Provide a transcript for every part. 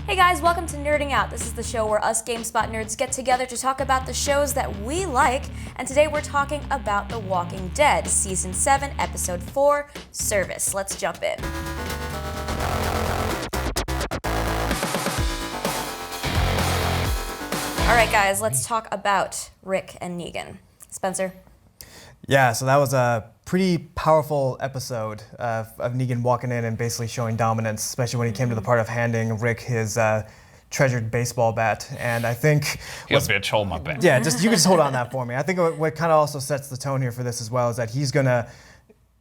Hey guys, welcome to Nerding Out. This is the show where us Gamespot nerds get together to talk about the shows that we like, and today we're talking about The Walking Dead, Season 7, Episode 4, Service. Let's jump in. Alright guys, let's talk about Rick and Negan. Spencer? Yeah, so that was a pretty powerful episode of Negan walking in and basically showing dominance, especially when he came to the part of handing Rick his treasured baseball bat. And I think... Here, bitch, hold my bat. Yeah, you can just hold on that for me. I think what kind of also sets the tone here for this as well is that Negan's going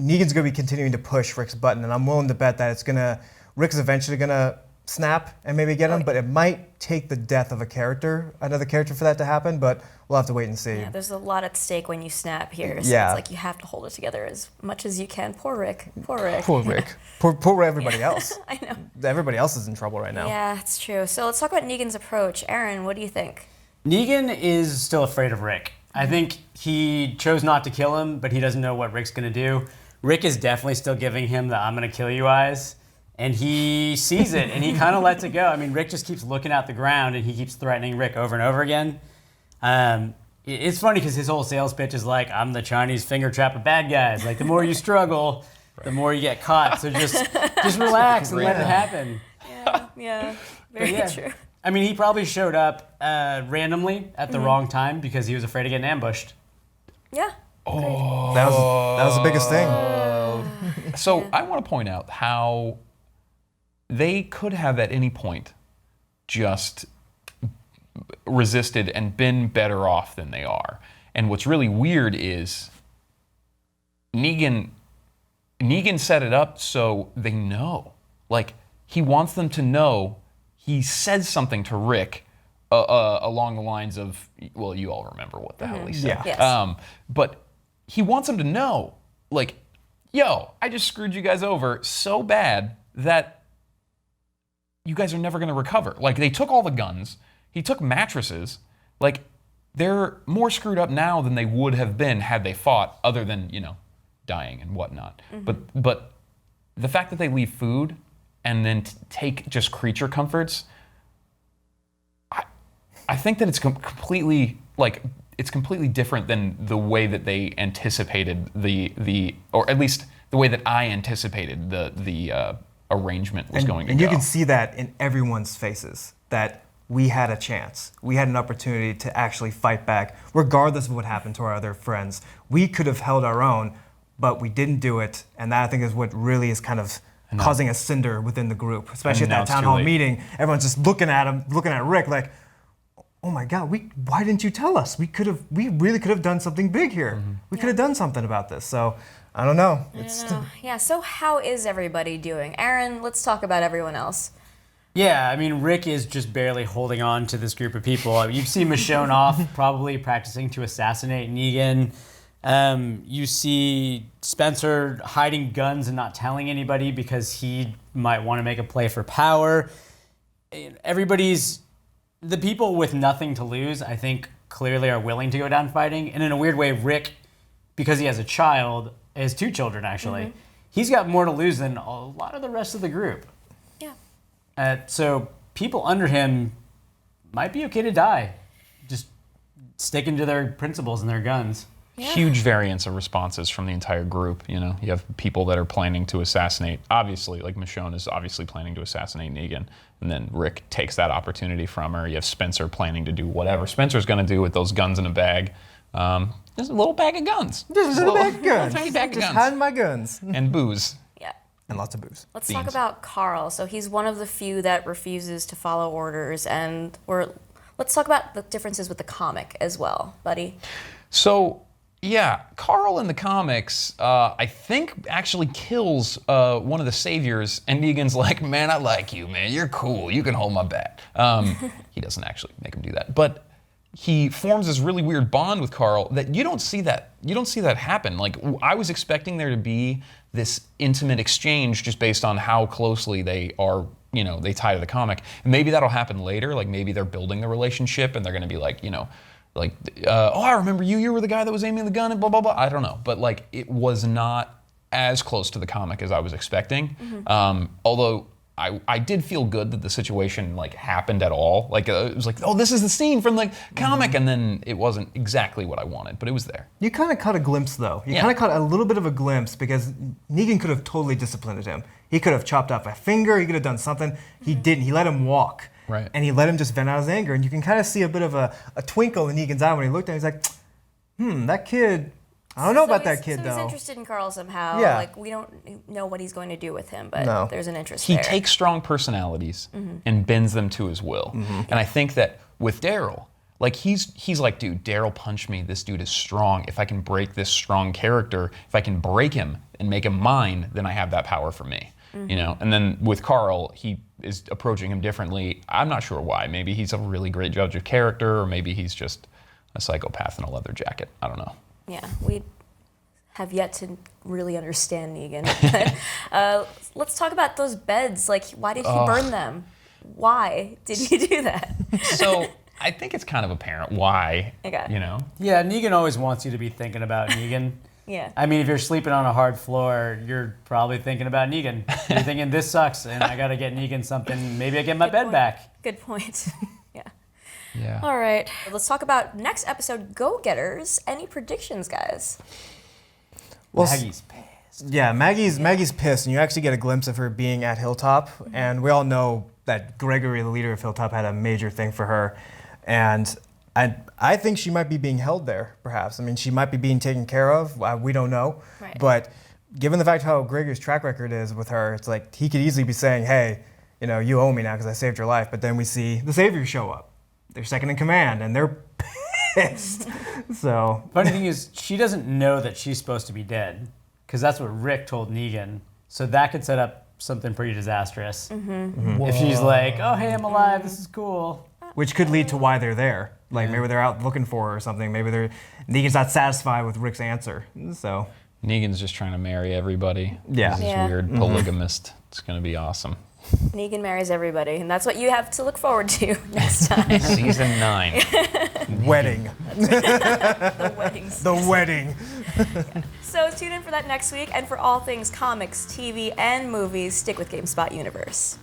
to be continuing to push Rick's button, and I'm willing to bet that Rick's eventually going to snap and maybe get him, but it might take the death of another character for that to happen, but we'll have to wait and see. Yeah, there's a lot at stake when you snap here, so yeah. It's like you have to hold it together as much as you can. Poor Rick. Poor Rick. Poor Rick. Poor everybody else. I know. Everybody else is in trouble right now. Yeah, it's true. So let's talk about Negan's approach. Aaron, what do you think? Negan is still afraid of Rick. I think he chose not to kill him, but he doesn't know what Rick's going to do. Rick is definitely still giving him the I'm going to kill you eyes. And he sees it, and he kind of lets it go. I mean, Rick just keeps looking at the ground, and he keeps threatening Rick over and over again. It's funny because his whole sales pitch is like, I'm the Chinese finger trap of bad guys. Like, the more you struggle, the more you get caught. So just relax and let it happen. Yeah, very true. I mean, he probably showed up randomly at the wrong time because he was afraid of getting ambushed. Yeah. Oh, that was the biggest thing. So I want to point out how they could have at any point just resisted and been better off than they are. And what's really weird is Negan set it up so they know. Like, he wants them to know. He said something to Rick along the lines of, well, you all remember what the hell he said. Yeah. Yes. But he wants them to know, like, yo, I just screwed you guys over so bad that you guys are never going to recover. Like, they took all the guns. He took mattresses. Like, they're more screwed up now than they would have been had they fought, other than, dying and whatnot. But the fact that they leave food and then take just creature comforts, I think that it's completely different than the way that they anticipated or at least the way that I anticipated the arrangement was going to go. And you can see that in everyone's faces, that we had a chance. We had an opportunity to actually fight back, regardless of what happened to our other friends. We could have held our own, but we didn't do it, and that I think is what really is kind of causing a cinder within the group, especially at that town hall meeting. Everyone's just looking at Rick like, oh my God, why didn't you tell us? We really could have done something big here. We could have done something about this. So, I don't know. Yeah, so how is everybody doing? Aaron, let's talk about everyone else. Yeah, I mean, Rick is just barely holding on to this group of people. You've seen Michonne off, probably practicing to assassinate Negan. You see Spencer hiding guns and not telling anybody because he might want to make a play for power. The people with nothing to lose, I think, clearly are willing to go down fighting. And in a weird way, Rick, because he has has two children actually, he's got more to lose than a lot of the rest of the group. Yeah. So people under him might be okay to die, just sticking to their principles and their guns. Yeah. Huge variance of responses from the entire group. You have people that are planning to assassinate. Obviously, like Michonne is obviously planning to assassinate Negan, and then Rick takes that opportunity from her. You have Spencer planning to do whatever Spencer's going to do with those guns in a bag. There's a little bag of guns. There's a little bag of guns. Tiny bag of guns. Just hiding my guns. And booze. Yeah. And lots of booze. Let's talk about Carl. So he's one of the few that refuses to follow orders, and let's talk about the differences with the comic as well, buddy. So, yeah, Carl in the comics, I think actually kills one of the saviors, and Negan's like, man, I like you, man. You're cool. You can hold my bat. He doesn't actually make him do that. But he forms this really weird bond with Carl that you don't see that happen. Like, I was expecting there to be this intimate exchange just based on how closely they are, they tie to the comic. And maybe that'll happen later. Like, maybe they're building the relationship and they're going to be like, oh, I remember you. You were the guy that was aiming the gun and blah, blah, blah. I don't know. But, like, it was not as close to the comic as I was expecting. Although I did feel good that the situation like happened at all. Like it was like, oh, this is the scene from the comic, and then it wasn't exactly what I wanted, but it was there. You kind of caught a glimpse, though. You kind of caught a little bit of a glimpse because Negan could have totally disciplined him. He could have chopped off a finger. He could have done something. He didn't. He let him walk. Right. And he let him just vent out his anger. And you can kind of see a bit of a twinkle in Negan's eye when he looked at him. He's like, that kid, I don't know about that kid, though. He's interested in Carl somehow. Yeah. Like, we don't know what he's going to do with him, but No. there's an interest He there. takes strong personalities and bends them to his will. And I think that with Daryl, like he's like, dude, Daryl punched me. This dude is strong. If I can break this strong character, if I can break him and make him mine, then I have that power for me. You know. And then with Carl, he is approaching him differently. I'm not sure why. Maybe he's a really great judge of character, or maybe he's just a psychopath in a leather jacket. I don't know. Yeah, we have yet to really understand Negan. Let's talk about those beds. Like, why did he burn them? Why did he do that? So I think it's kind of apparent why. Okay. You know. Yeah, Negan always wants you to be thinking about Negan. Yeah. I mean, if you're sleeping on a hard floor, you're probably thinking about Negan. You're thinking, this sucks, and I gotta get Negan something. Maybe I get my bed point. back. Good point. Yeah. Yeah. All right. Let's talk about next episode, Go-Getters. Any predictions, guys? Well, Maggie's pissed. Yeah, Maggie's pissed, and you actually get a glimpse of her being at Hilltop, and we all know that Gregory, the leader of Hilltop, had a major thing for her, and I think she might be being held there, perhaps. I mean, she might be being taken care of. We don't know, Right. but given the fact how Gregory's track record is with her, it's like he could easily be saying, "Hey, you know, you owe me now because I saved your life." But then we see the Saviors show up. They're second in command, and they're pissed. So Funny thing is, she doesn't know that she's supposed to be dead, because that's what Rick told Negan. So that could set up something pretty disastrous. If she's like, "Oh, hey, I'm alive. This is cool." which could lead to why they're there. Like maybe they're out looking for her or something. Maybe Negan's not satisfied with Rick's answer. So Negan's just trying to marry everybody. Yeah. He's this Yeah. weird polygamist. It's gonna be awesome. Negan marries everybody, and that's what you have to look forward to next time. Season 9. wedding. The weddings. The wedding. So tune in for that next week, and for all things comics, TV, and movies, stick with GameSpot Universe.